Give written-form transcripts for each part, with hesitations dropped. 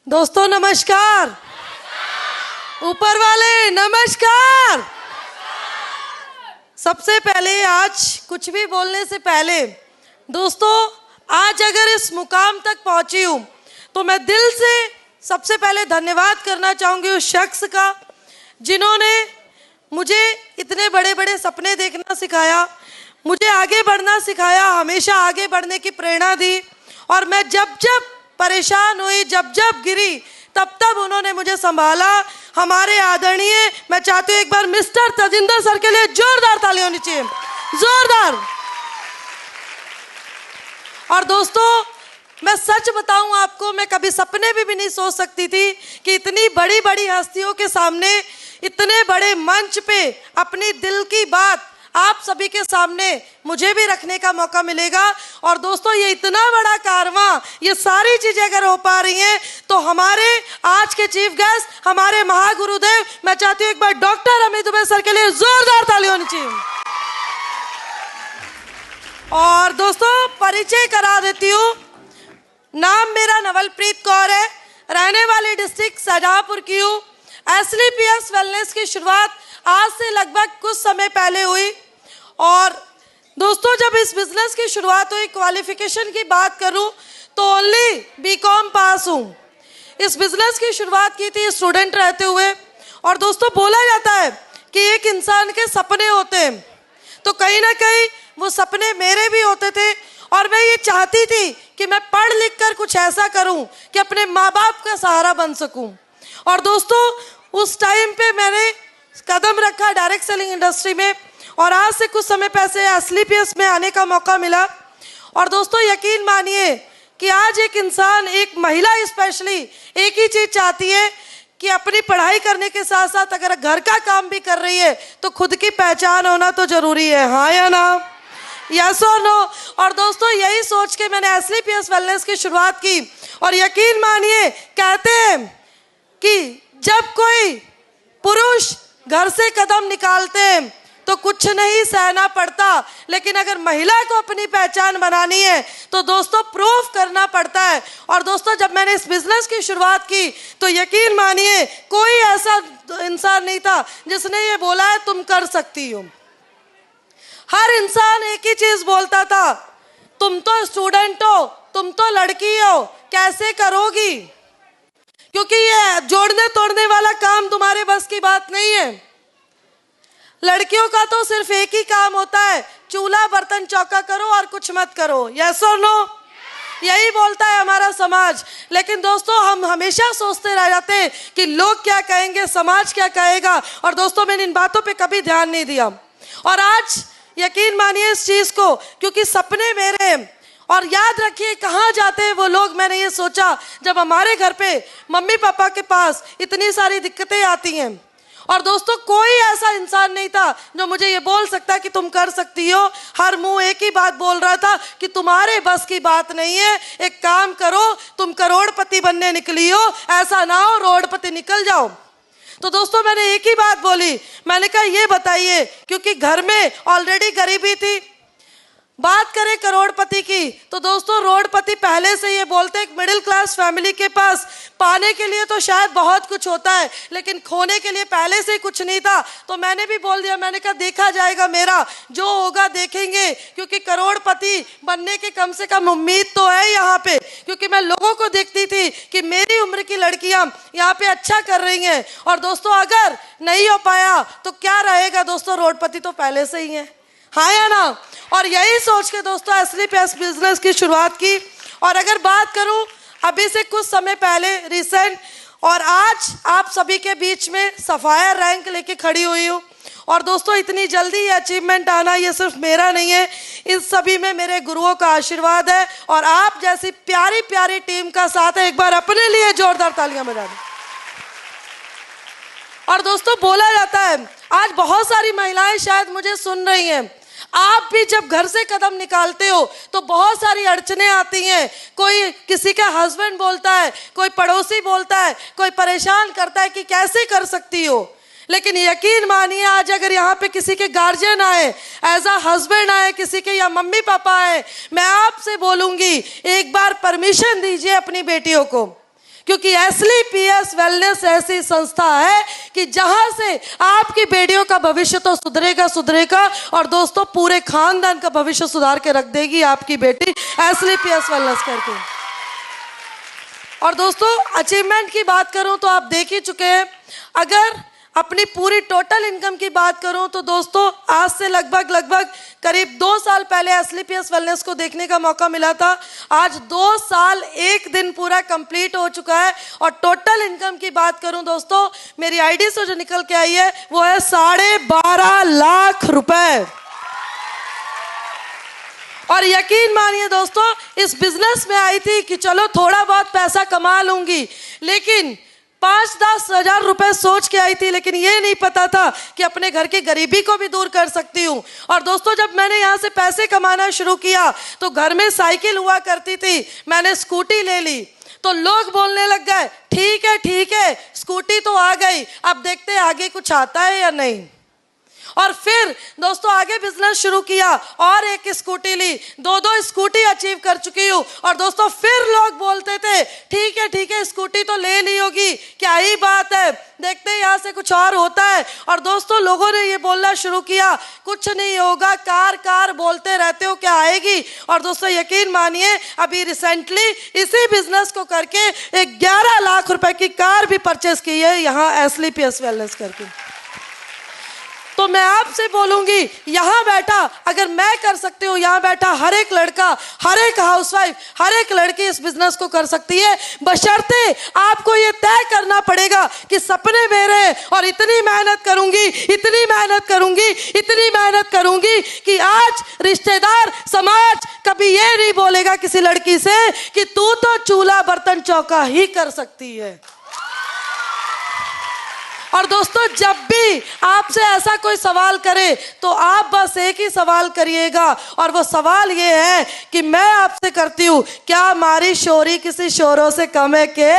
दोस्तों नमस्कार। ऊपर वाले नमस्कार। सबसे पहले आज कुछ भी बोलने से पहले दोस्तों, आज अगर इस मुकाम तक पहुंची हूं तो मैं दिल से सबसे पहले धन्यवाद करना चाहूंगी उस शख्स का जिन्होंने मुझे इतने बड़े बड़े सपने देखना सिखाया, मुझे आगे बढ़ना सिखाया, हमेशा आगे बढ़ने की प्रेरणा दी। और मैं जब जब परेशान हुई, जब जब गिरी, तब तब उन्होंने मुझे संभाला। हमारे आदरणीय, मैं चाहती हूँ एक बार मिस्टर तजिंदर सर के लिए जोरदार ताली होनी चाहिए, जोरदार। और दोस्तों मैं सच बताऊं आपको, मैं कभी सपने में भी नहीं सोच सकती थी कि इतनी बड़ी बड़ी हस्तियों के सामने, इतने बड़े मंच पे अपनी दिल की बात आप सभी के सामने मुझे भी रखने का मौका मिलेगा। और दोस्तों ये इतना बड़ा कारवां, ये सारी चीजें अगर हो पा रही हैं तो हमारे आज के चीफ गेस्ट, हमारे महागुरुदेव, मैं चाहती हूँ एक बार डॉक्टर अमित दुबे सर के लिए जोरदार ताली होनी चाहिए। और दोस्तों परिचय करा देती हूँ, नाम मेरा नवलप्रीत कौर है, रहने वाली डिस्ट्रिक्ट शाहजहांपुर की हूँ। एसलीपीएस वेलनेस की शुरुआत आज से लगभग कुछ समय पहले हुई। और दोस्तों जब इस बिजनेस की शुरुआत हुई, क्वालिफिकेशन की बात करूं तो ओनली बीकॉम पास हूं। इस बिजनेस की शुरुआत की थी स्टूडेंट रहते हुए। और दोस्तों बोला जाता है कि एक इंसान के सपने होते हैं, तो कहीं ना कहीं वो सपने मेरे भी होते थे। और मैं ये चाहती थी कि मैं पढ़ लिख कर कुछ ऐसा करूं कि अपने माँ बाप का सहारा बन सकूं। और दोस्तों उस टाइम पे मैंने कदम रखा डायरेक्ट सेलिंग इंडस्ट्री में, और आज से कुछ समय पहले एसलीपीएस में आने का मौका मिला। और दोस्तों यकीन मानिए कि आज एक इंसान, एक महिला स्पेशली, एक ही चीज चाहती है कि अपनी पढ़ाई करने के साथ साथ अगर घर का काम भी कर रही है तो खुद की पहचान होना तो जरूरी है, हाँ या ना, यस और नो। और दोस्तों यही सोच के मैंने एसलीपीएस वेलनेस की शुरुआत की। और यकीन मानिए, कहते हैं कि जब कोई पुरुष घर से कदम निकालते हैं तो कुछ नहीं सहना पड़ता, लेकिन अगर महिला को अपनी पहचान बनानी है तो दोस्तों प्रूफ करना पड़ता है। और दोस्तों जब मैंने इस बिजनेस की शुरुआत की तो यकीन मानिए कोई ऐसा इंसान नहीं था जिसने ये बोला है तुम कर सकती हो। हर इंसान एक ही चीज बोलता था, तुम तो स्टूडेंट हो, तुम तो लड़की हो, कैसे करोगी, क्योंकि ये जोड़ने तोड़ने वाला काम तुम्हारे बस की बात नहीं है। लड़कियों का तो सिर्फ एक ही काम होता है, चूल्हा बर्तन चौका करो और कुछ मत करो, यस और नो, यही बोलता है हमारा समाज। लेकिन दोस्तों हम हमेशा सोचते रह जाते हैं कि लोग क्या कहेंगे, समाज क्या कहेगा। और दोस्तों मैंने इन बातों पे कभी ध्यान नहीं दिया। और आज यकीन मानिए इस चीज को, क्योंकि सपने मेरे हैं। और याद रखिए कहाँ जाते हैं वो लोग, मैंने ये सोचा जब हमारे घर पे मम्मी पापा के पास इतनी सारी दिक्कतें आती हैं। और दोस्तों कोई ऐसा इंसान नहीं था जो मुझे ये बोल सकता कि तुम कर सकती हो। हर मुंह एक ही बात बोल रहा था कि तुम्हारे बस की बात नहीं है, एक काम करो, तुम करोड़पति बनने निकली हो, ऐसा ना हो रोडपति निकल जाओ। तो दोस्तों मैंने एक ही बात बोली, मैंने कहा ये बताइए, क्योंकि घर में ऑलरेडी गरीबी थी। बात करें करोड़पति की तो दोस्तों रोडपति पहले से ये बोलते हैं, मिडिल क्लास फैमिली के पास पाने के लिए तो शायद बहुत कुछ होता है, लेकिन खोने के लिए पहले से ही कुछ नहीं था। तो मैंने भी बोल दिया, मैंने कहा देखा जाएगा, मेरा जो होगा देखेंगे, क्योंकि करोड़पति बनने की कम से कम उम्मीद तो है यहाँ पे। क्योंकि मैं लोगों को देखती थी कि मेरी उम्र की लड़कियाँ यहाँ पे अच्छा कर रही हैं। और दोस्तों अगर नहीं हो पाया तो क्या रहेगा दोस्तों, रोडपति तो पहले से ही है, हाँ या ना। और यही सोच के दोस्तों एसलीपीएस बिजनेस की शुरुआत की। और अगर बात करूं अभी से कुछ समय पहले रिसेंट, और आज आप सभी के बीच में सफायर रैंक लेके खड़ी हुई हूँ। और दोस्तों इतनी जल्दी ये अचीवमेंट आना ये सिर्फ मेरा नहीं है, इन सभी में मेरे गुरुओं का आशीर्वाद है और आप जैसी प्यारी प्यारी टीम का साथ है। एक बार अपने लिए जोरदार तालियां बजा दें। और दोस्तों बोला जाता है, आज बहुत सारी महिलाएं शायद मुझे सुन रही हैं, आप भी जब घर से कदम निकालते हो तो बहुत सारी अड़चने आती हैं। कोई किसी का हस्बैंड बोलता है, कोई पड़ोसी बोलता है, कोई परेशान करता है कि कैसे कर सकती हो। लेकिन यकीन मानिए आज अगर यहाँ पे किसी के गार्जियन आए, एज अ हस्बैंड आए किसी के, या मम्मी पापा आए, मैं आपसे बोलूंगी एक बार परमिशन दीजिए अपनी बेटियों को, क्योंकि एसली पीएस वेलनेस ऐसी संस्था है कि जहां से आपकी बेटियों का भविष्य तो सुधरेगा और दोस्तों पूरे खानदान का भविष्य सुधार के रख देगी आपकी बेटी एसली पीएस वेलनेस करके। और दोस्तों अचीवमेंट की बात करूं तो आप देख ही चुके हैं। अगर अपनी पूरी टोटल इनकम की बात करूं तो दोस्तों आज से लगभग करीब 2 साल पहले एसली पीएस वेलनेस को देखने का मौका मिला था। आज 2 साल 1 दिन पूरा कंप्लीट हो चुका है और टोटल इनकम की बात करूं दोस्तों मेरी आईडी से जो निकल के आई है वो है 12.5 लाख रुपए। और यकीन मानिए दोस्तों इस बिजनेस में आई थी कि चलो थोड़ा बहुत पैसा कमा लूंगी, लेकिन 5-10 हजार रुपए सोच के आई थी, लेकिन ये नहीं पता था कि अपने घर की गरीबी को भी दूर कर सकती हूँ। और दोस्तों जब मैंने यहाँ से पैसे कमाना शुरू किया तो घर में साइकिल हुआ करती थी, मैंने स्कूटी ले ली तो लोग बोलने लग गए ठीक है स्कूटी तो आ गई, अब देखते हैं आगे कुछ आता है या नहीं। और फिर दोस्तों आगे बिजनेस शुरू किया और एक स्कूटी ली, 2 स्कूटी अचीव कर चुकी हूँ। और दोस्तों फिर लोग बोलते थे ठीक है स्कूटी तो ले ली होगी, क्या ही बात है, देखते हैं यहाँ से कुछ और होता है। और दोस्तों लोगों ने ये बोलना शुरू किया कुछ नहीं होगा, कार बोलते रहते हो, क्या आएगी। और दोस्तों यकीन मानिए अभी रिसेंटली इसी बिजनेस को करके एक 11 लाख रुपए की कार भी परचेस की है यहाँ एसली पीएस वेलनेस करके। तो मैं आपसे बोलूंगी यहाँ बैठा अगर मैं कर सकती हूँ, यहाँ बैठा हर एक लड़का, हर एक हाउसवाइफ, हर एक लड़की इस बिजनेस को कर सकती है, बशर्ते आपको ये तय करना पड़ेगा कि सपने मेरे हैं और इतनी मेहनत करूंगी कि आज रिश्तेदार समाज कभी ये नहीं बोलेगा किसी लड़की से कि तू तो चूल्हा बर्तन चौका ही कर सकती है। और दोस्तों जब भी आपसे ऐसा कोई सवाल करे तो आप बस एक ही सवाल करिएगा और वो सवाल ये है कि मैं आपसे करती हूँ क्या हमारी शोरी किसी शोरों से कम है के।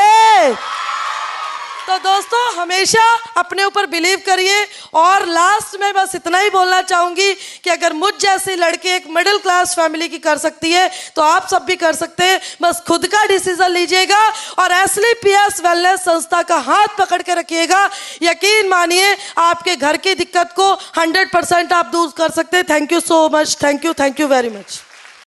तो दोस्तों हमेशा अपने ऊपर बिलीव करिए। और लास्ट में बस इतना ही बोलना चाहूंगी कि अगर मुझ जैसी लड़की एक मिडिल क्लास फैमिली की कर सकती है तो आप सब भी कर सकते हैं। बस खुद का डिसीजन लीजिएगा और एसली पीएस वेलनेस संस्था का हाथ पकड़ के रखिएगा। यकीन मानिए आपके घर की दिक्कत को 100% आप दूर कर सकते हैं। Thank you so much, thank you very much.